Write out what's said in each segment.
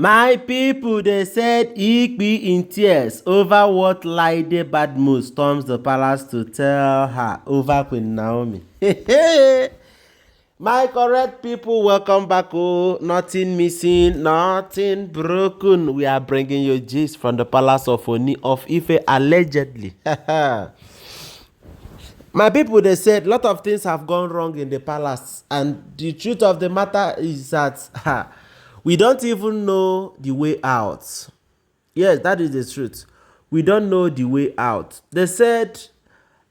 My people, they said Igbi in tears over what laide badmus storms the palace to tell her over Queen Naomi. My correct people, welcome back. Oh, nothing missing, nothing broken. We are bringing you gist from the palace of Ooni of Ife, allegedly. My people, they said a lot of things have gone wrong in the palace, and the truth of the matter is that we don't even know the way out. Yes, that is the truth. We don't know the way out. They said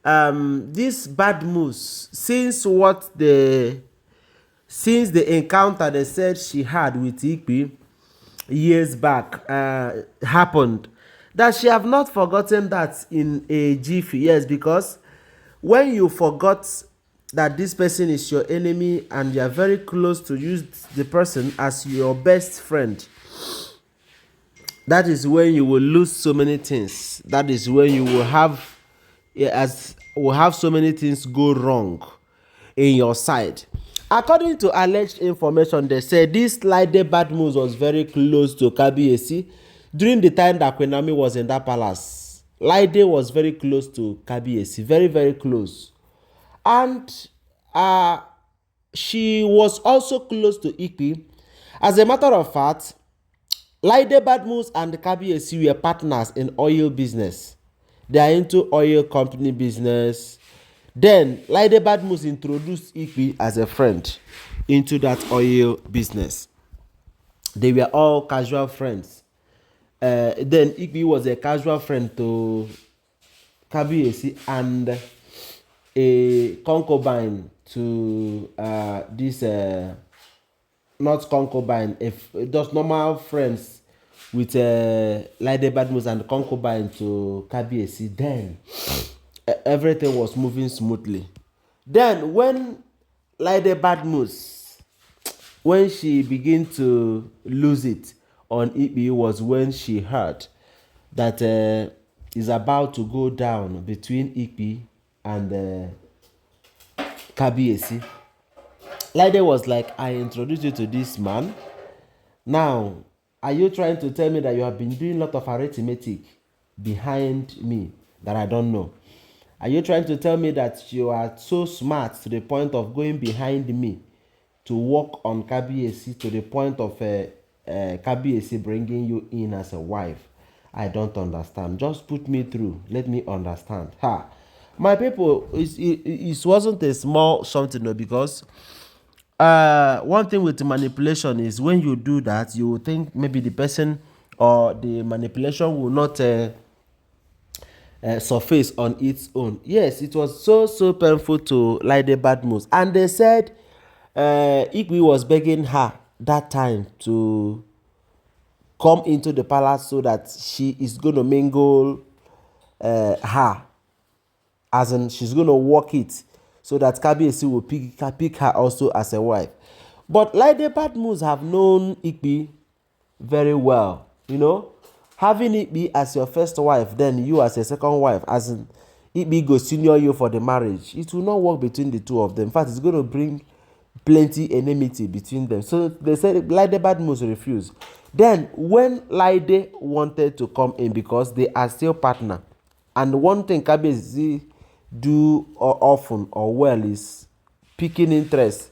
this bad moves since the encounter they said she had with Igbi years back happened, that she have not forgotten that in a jiffy. Yes, because when you forgot that this person is your enemy and you are very close to use the person as your best friend, that is when you will lose so many things. That is when you will have so many things go wrong in your side. According to alleged information, they said this laide badmus was very close to Kabiyesi during the time that Queen Naomi was in that palace. Laide was very close to Kabiyesi, very very close, and she was also close to Igbi. As a matter of fact, laide badmus and Kabiyesi were partners in oil business. They are into oil company business. Then laide badmus introduced Igbi as a friend into that oil business. They were all casual friends. Then Igbi was a casual friend to Kabiyesi and a concubine to this not concubine, if just normal friends with laide badmus and concubine to Kabiyesi. Then everything was moving smoothly. Then when laide badmus, when she began to lose it on Igbi, was when she heard that is about to go down between Igbi and Kabiyesi. Laide was like, I introduced you to this man. Now, are you trying to tell me that you have been doing a lot of arithmetic behind me that I don't know? Are you trying to tell me that you are so smart to the point of going behind me to work on Kabiyesi to the point of Kabiyesi bringing you in as a wife? I don't understand. Just put me through. Let me understand. Ha! My people, it wasn't a small something, no, because one thing with manipulation is when you do that, you will think maybe the person or the manipulation will not surface on its own. Yes, it was so painful to laide badmus, and they said Igbi was begging her that time to come into the palace so that she is going to mingle her, as in she's going to work it so that Kabiyesi will pick her also as a wife. But laide badmus have known Igbi very well, you know. Having Igbi as your first wife, then you as a second wife, as in Igbi go senior you for the marriage, it will not work between the two of them. In fact, it's going to bring plenty enmity between them. So they said laide badmus refused. Then when laide wanted to come in, because they are still partner, and one thing Kabiyesi do often or well is picking interest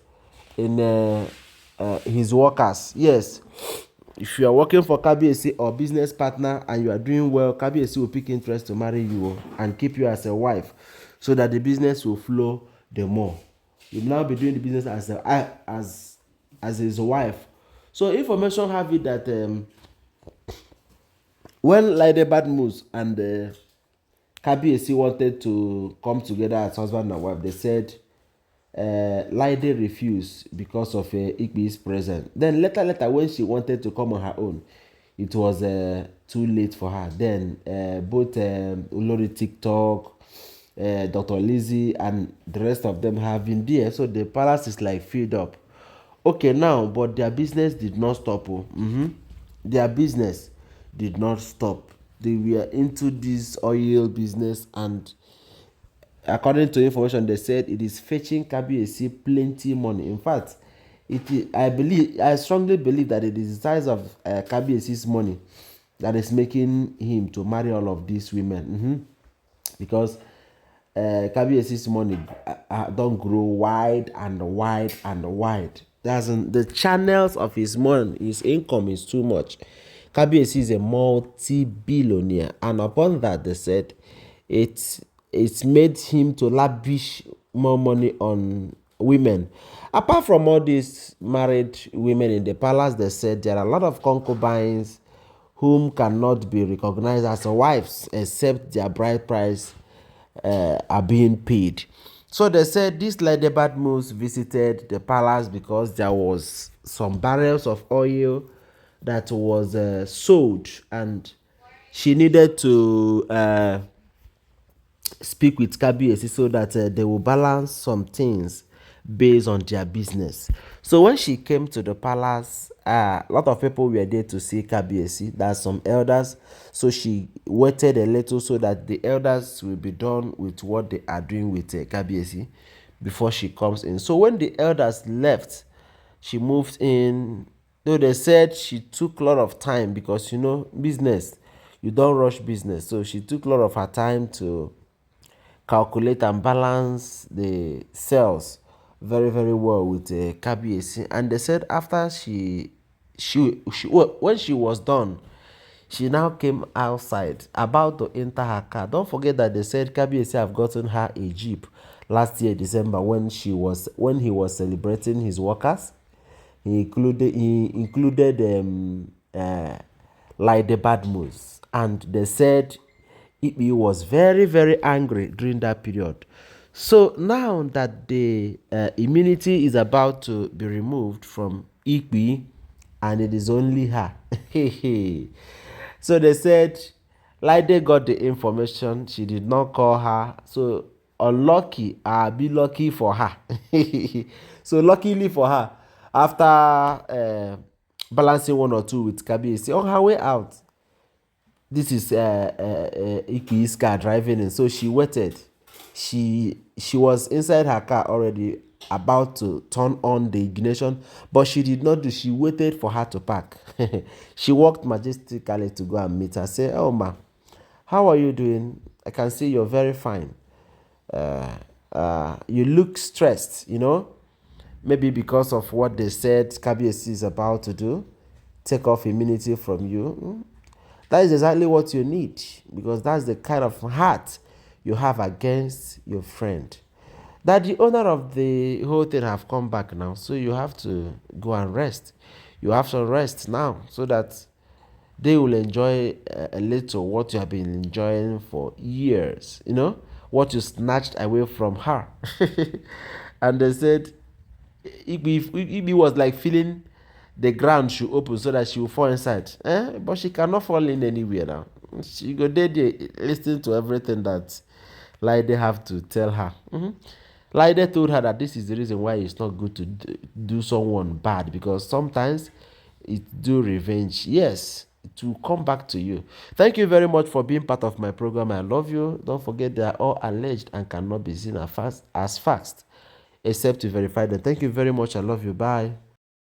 in his workers. Yes, if you are working for Kabiyesi or business partner and you are doing well, Kabiyesi will pick interest to marry you and keep you as a wife, so that the business will flow the more. You will now be doing the business as his wife. So information have it that when laide badmus and Kabiyesi wanted to come together as husband and wife, they said laide refused because of Igbi's presence. Then later when she wanted to come on her own, it was too late for her. Then both Olori TikTok, Dr. Lizzie and the rest of them have been there, so the palace is like filled up. Okay, now, but their business did not stop. Their business did not stop. They were into this oil business, and according to information, they said it is fetching Kabiyesi plenty money. In fact, I strongly believe that it is the size of Kabiyesi's money that is making him to marry all of these women. Because Kabiyesi's money don grow wide and wide and wide. That's the channels of his money, his income is too much. Kabiyesi is a multi-billionaire, and upon that they said it's made him to lavish more money on women. Apart from all these married women in the palace, they said there are a lot of concubines whom cannot be recognized as wives except their bride price are being paid. So they said this lady badmus visited the palace because there was some barrels of oil that was sold, and she needed to speak with Kabiyesi so that they will balance some things based on their business. So when she came to the palace, a lot of people were there to see Kabiyesi. There's some elders, so she waited a little so that the elders will be done with what they are doing with Kabiyesi before she comes in. So when the elders left, she moved in. Though they said she took a lot of time because business, you don't rush business. So she took a lot of her time to calculate and balance the cells very very well with Kabiyesi. And they said after when she was done, she now came outside about to enter her car. Don't forget that they said Kabiyesi have gotten her a jeep last year December when he was celebrating his workers. He included laide badmus, and they said Igbi was very very angry during that period. So now that the immunity is about to be removed from Igbi, and it is only her. So they said Laide got the information. She did not call her. So unlucky, I'll be lucky for her. So luckily for her, after balancing one or two with Kabiyesi on her way out, this is Iki's car driving in. So she waited. She was inside her car already, about to turn on the ignition, but she did not do. She waited for her to park. She walked majestically to go and meet her. Say, "Oh ma, how are you doing? I can see you're very fine. You look stressed, maybe because of what they said Kabiyesi is about to do, take off immunity from you. That is exactly what you need, because that's the kind of heart you have against your friend. That the owner of the whole thing have come back now, so you have to go and rest. You have to rest now so that they will enjoy a little what you have been enjoying for years, what you snatched away from her." And they said Igbi was like feeling the ground should open so that she will fall inside. But she cannot fall in anywhere now. She go there listening to everything that Laide have to tell her. Laide told her that this is the reason why it's not good to do someone bad, because sometimes it do revenge. Yes, it will come back to you. Thank you very much for being part of my program. I love you. Don't forget they are all alleged and cannot be seen as facts except to verify them. Thank you very much. I love you. Bye.